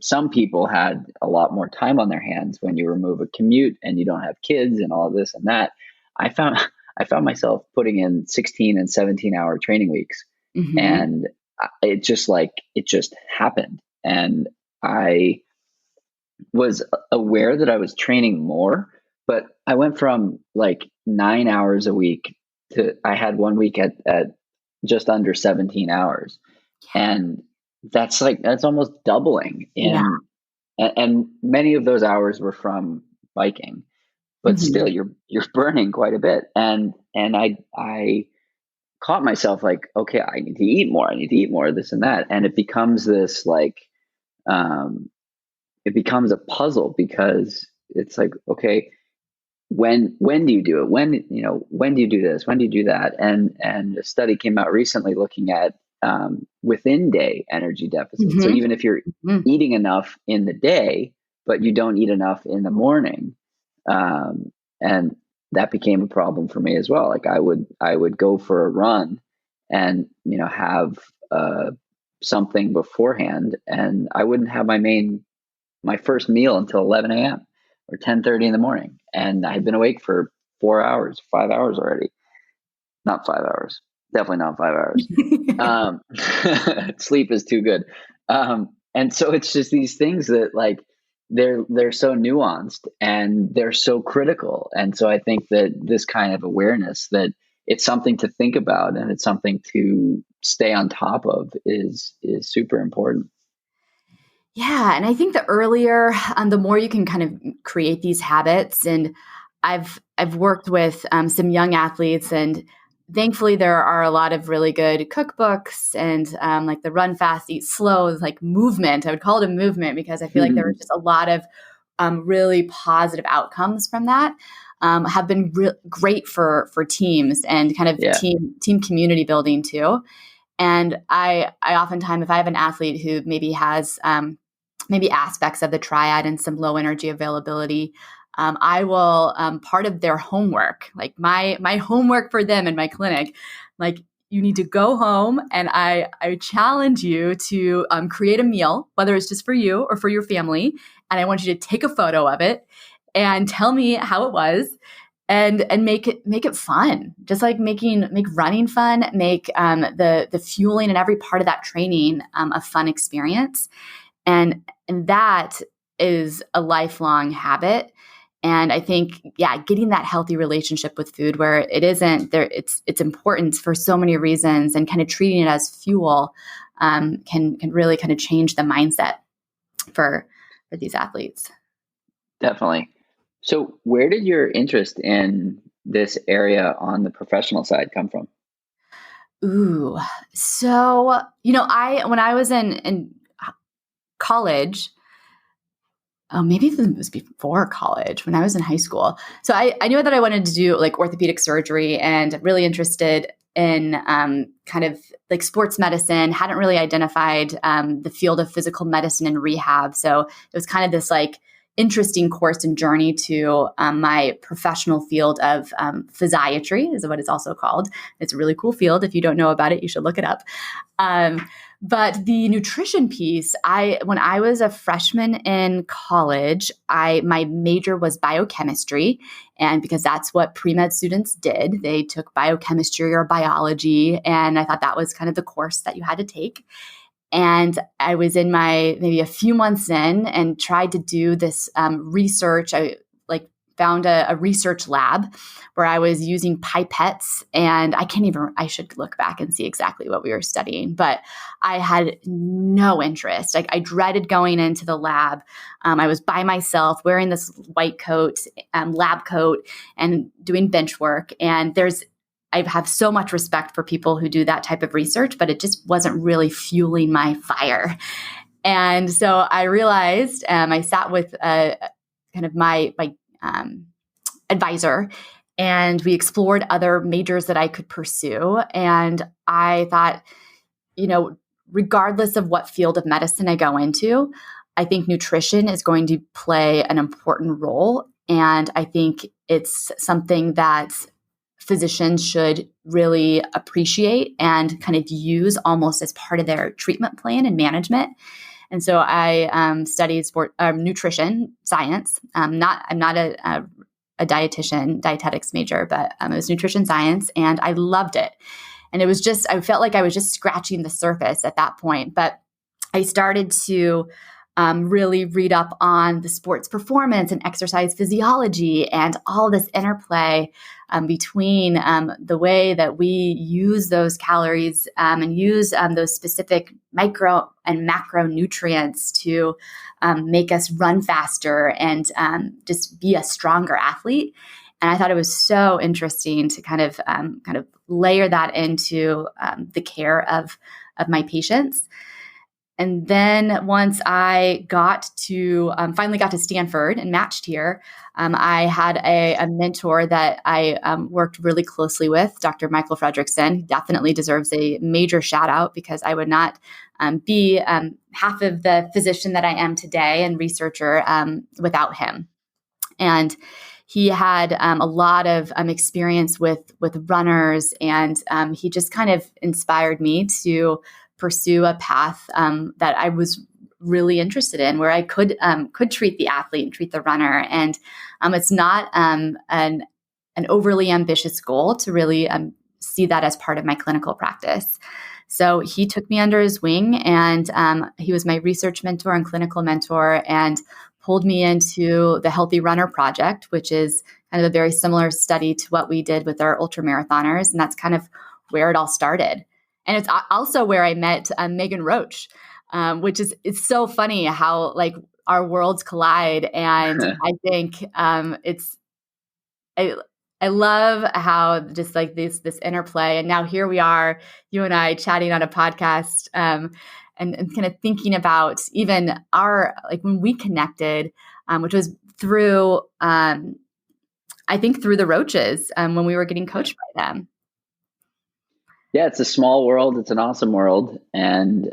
some people had a lot more time on their hands when you remove a commute and you don't have kids and all this and that. I found myself putting in 16 and 17-hour training weeks, and it just happened. And I was aware that I was training more, but I went from 9 hours a week to I had 1 week at just under 17 hours, and that's almost doubling. And many of those hours were from biking. But still, you're burning quite a bit, and I caught myself okay, I need to eat more. I need to eat more. This and that, and it becomes this it becomes a puzzle because it's okay, when do you do it? When do you do this? When do you do that? And a study came out recently looking at within day energy deficit. So even if you're eating enough in the day, but you don't eat enough in the morning. And that became a problem for me as well. I would go for a run and, have, something beforehand, and I wouldn't have my first meal until 11 a.m. or 10:30 in the morning. And I had been awake for 4 hours, 5 hours already. Not 5 hours, definitely not 5 hours. Sleep is too good. And so it's just these things that they're so nuanced and they're so critical. And so I think that this kind of awareness that it's something to think about and it's something to stay on top of is super important. Yeah. And I think the earlier, the more you can kind of create these habits. And I've worked with some young athletes, and thankfully there are a lot of really good cookbooks and the Run Fast, Eat Slow, movement. I would call it a movement because I feel like there was just a lot of really positive outcomes from that. Have been great for teams and kind of team community building too. And I oftentimes, if I have an athlete who maybe has maybe aspects of the triad and some low energy availability, I will part of their homework, my homework for them in my clinic, you need to go home and I challenge you to create a meal, whether it's just for you or for your family. And I want you to take a photo of it and tell me how it was and make it fun. Just like make running fun, make the fueling and every part of that training a fun experience. And that is a lifelong habit. And I think, getting that healthy relationship with food where it isn't there, it's important for so many reasons, and kind of treating it as fuel can really kind of change the mindset for these athletes. Definitely. So where did your interest in this area on the professional side come from? Ooh, so, when I was in college, maybe it was before college, when I was in high school. So I knew that I wanted to do like orthopedic surgery, and really interested in kind of like sports medicine. Hadn't really identified the field of physical medicine and rehab. So it was kind of this like interesting course and journey to my professional field of physiatry, is what it's also called. It's a really cool field. If you don't know about it, you should look it up. But the nutrition piece, when I was a freshman in college, my major was biochemistry. And because that's what pre-med students did, they took biochemistry or biology. And I thought that was kind of the course that you had to take. And I was in maybe a few months in and tried to do this research. I found a research lab where I was using pipettes, and I should look back and see exactly what we were studying, but I had no interest. I dreaded going into the lab. I was by myself wearing this white coat, lab coat, and doing bench work. And I have so much respect for people who do that type of research, but it just wasn't really fueling my fire. And so I realized, I sat with kind of my advisor, and we explored other majors that I could pursue. And I thought, regardless of what field of medicine I go into, I think nutrition is going to play an important role. And I think it's something that physicians should really appreciate and kind of use almost as part of their treatment plan and management. And so I studied nutrition science. I'm not a dietitics major, but it was nutrition science, and I loved it. And it was I felt like I was just scratching the surface at that point. But I started to really read up on the sports performance and exercise physiology and all this interplay between the way that we use those calories and use those specific micro and macronutrients to make us run faster and just be a stronger athlete. And I thought it was so interesting to kind of layer that into the care of my patients. And then once I finally got to Stanford and matched here, I had a mentor that I worked really closely with, Dr. Michael Fredrickson. He definitely deserves a major shout out, because I would not be half of the physician that I am today and researcher without him. And he had a lot of experience with runners, and he just kind of inspired me to pursue a path that I was really interested in, where I could treat the athlete and treat the runner. And it's not an overly ambitious goal to really see that as part of my clinical practice. So he took me under his wing, and he was my research mentor and clinical mentor, and pulled me into the Healthy Runner Project, which is kind of a very similar study to what we did with our ultramarathoners. And that's kind of where it all started. And it's also where I met Megan Roche, which it's so funny how like our worlds collide. And I think I love how just like this interplay. And now here we are, you and I chatting on a podcast, and kind of thinking about even when we connected, which was through, I think through the Roches, when we were getting coached by them. Yeah, it's a small world. It's an awesome world. And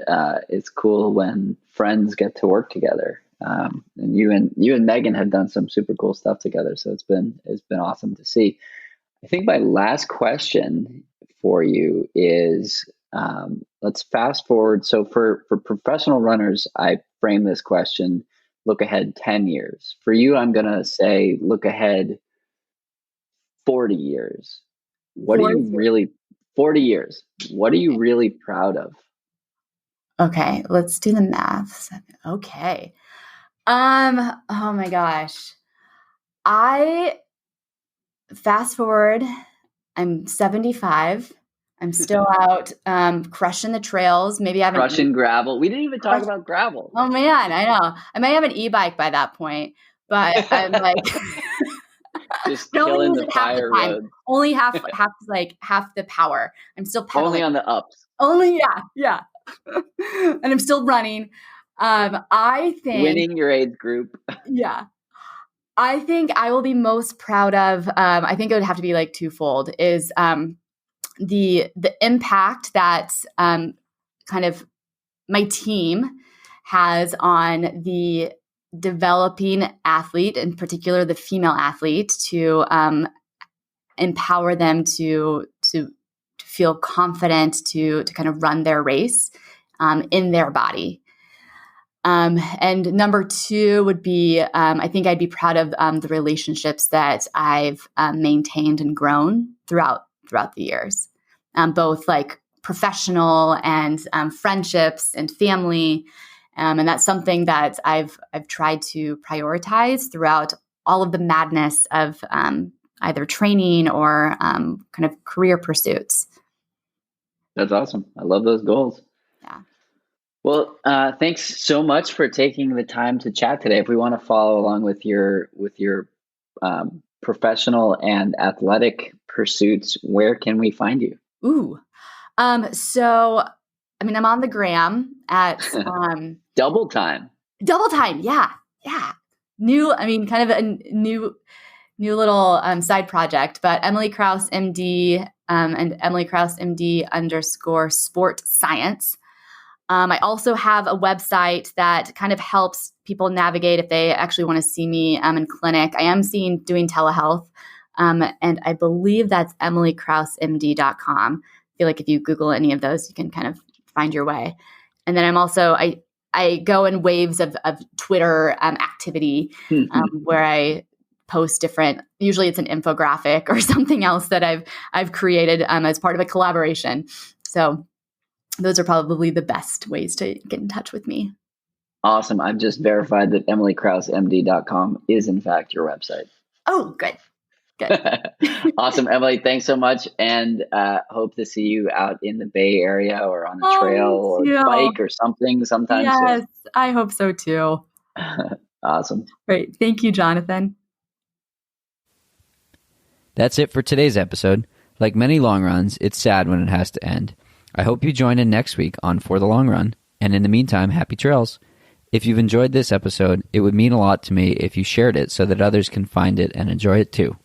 it's cool when friends get to work together. And you and Megan have done some super cool stuff together. So it's been awesome to see. I think my last question for you is let's fast forward. So for professional runners, I frame this question, look ahead 10 years. For you, I'm going to say look ahead 40 years. What are you really 40 years? What are you really proud of? Okay, let's do the math. Okay. Oh my gosh. I fast forward, I'm 75. I'm still out crushing the trails. Maybe I haven't crushing gravel. We didn't even talk about gravel. Oh man, I know. I may have an e-bike by that point, but I'm like just killing the fire road. Only half the power. I'm still pedaling. Only on the ups. Only yeah. And I'm still running. I think winning your age group. Yeah. I think I will be most proud of, I think it would have to be like twofold, is the impact that kind of my team has on the developing athlete, in particular the female athlete, to empower them to feel confident to kind of run their race in their body. And number two would be, I think I'd be proud of the relationships that I've maintained and grown throughout the years, both like professional and friendships and family. And that's something that I've tried to prioritize throughout all of the madness of either training or kind of career pursuits. That's awesome. I love those goals. Yeah. Well, thanks so much for taking the time to chat today. If we want to follow along with your professional and athletic pursuits, where can we find you? Ooh. So, I mean, I'm on the gram at Double Time. Yeah. Kind of a new little side project, but Emily Kraus MD and Emily Kraus MD _ sport science. I also have a website that kind of helps people navigate if they actually want to see me in clinic. I am doing telehealth, and I believe that's emilykrausmd.com. I feel like if you Google any of those, you can kind of find your way. And then I'm also, I go in waves of Twitter activity where I post different, usually it's an infographic or something else that I've created as part of a collaboration. So those are probably the best ways to get in touch with me. Awesome. I've just verified that emilykrausmd.com is in fact your website. Oh, good. Awesome, Emily. Thanks so much. And hope to see you out in the Bay Area or on a trail or bike or something sometime soon. Yes, I hope so too. Awesome. Great. Thank you, Jonathan. That's it for today's episode. Like many long runs, it's sad when it has to end. I hope you join in next week on For the Long Run. And in the meantime, happy trails. If you've enjoyed this episode, it would mean a lot to me if you shared it so that others can find it and enjoy it too.